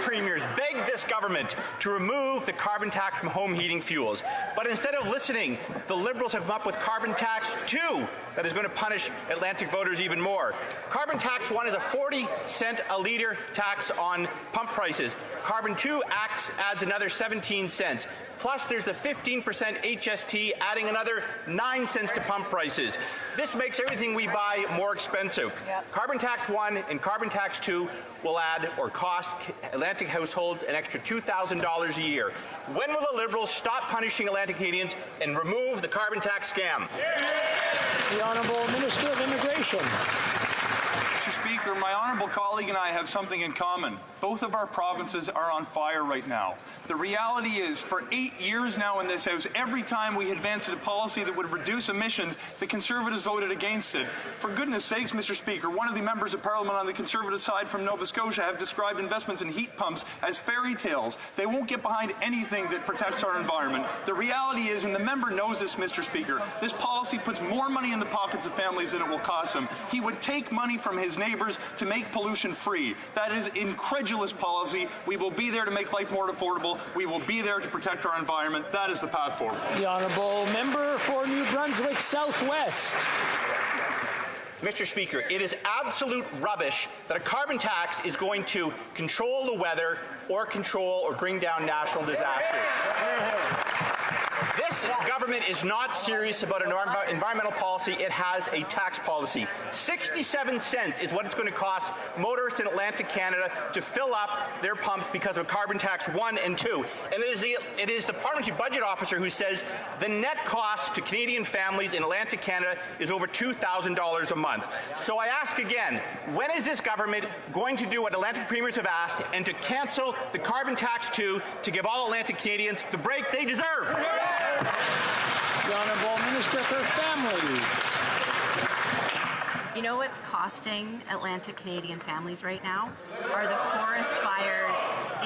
premiers begged this government to remove the carbon tax from home heating fuels. But instead of listening, the Liberals have come up with Carbon Tax 2 that is going to punish Atlantic voters even more. Carbon Tax 1 is a 40-cent a litre tax on pump prices. Carbon 2 adds another 17 cents. Plus, there's the 15% HST adding another 9 cents to pump prices. This makes everything we buy more expensive. Yep. Carbon Tax 1 and Carbon Tax 2 will add or cost Atlantic households an extra $2,000 a year. When will the Liberals stop punishing Atlantic Canadians and remove the carbon tax scam? The Honourable Minister of Immigration. Mr. Speaker, my honourable colleague and I have something in common. Both of our provinces are on fire right now. The reality is, for 8 years now in this House, every time we advanced a policy that would reduce emissions, the Conservatives voted against it. For goodness sakes, Mr. Speaker, one of the members of Parliament on the Conservative side from Nova Scotia have described investments in heat pumps as fairy tales. They won't get behind anything that protects our environment. The reality is, and the member knows this, Mr. Speaker, this policy puts more money in the pockets of families than it will cost them. He would take money from his neighbours to make pollution free. That is incredulous policy. We will be there to make life more affordable. We will be there to protect our environment. That is the path forward. The Honourable Member for New Brunswick Southwest. Mr. Speaker, it is absolute rubbish that a carbon tax is going to control the weather or control or bring down national disasters. This government is not serious about an environmental policy. It has a tax policy. 67 cents is what it's going to cost motorists in Atlantic Canada to fill up their pumps because of Carbon Tax 1 and 2. And it is the Parliamentary Budget Officer who says the net cost to Canadian families in Atlantic Canada is over $2,000 a month. So I ask again, when is this government going to do what Atlantic premiers have asked and to cancel the Carbon Tax 2 to give all Atlantic Canadians the break they deserve? The Honourable Minister for Families. You know what's costing Atlantic Canadian families right now? Are the forest fires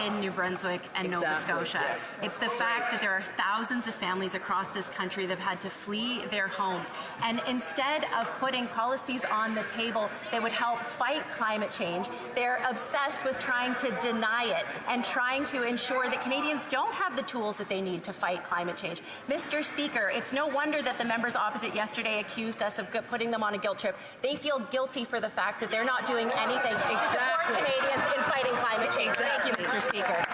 in New Brunswick and Nova Scotia. It's the fact that there are thousands of families across this country that have had to flee their homes. And instead of putting policies on the table that would help fight climate change, they're obsessed with trying to deny it and trying to ensure that Canadians don't have the tools that they need to fight climate change. Mr. Speaker, it's no wonder that the members opposite yesterday accused us of putting them on a guilt trip. They feel guilty for the fact that they're not doing anything to support Canadians in fighting climate change. Thank you, Mr. Speaker.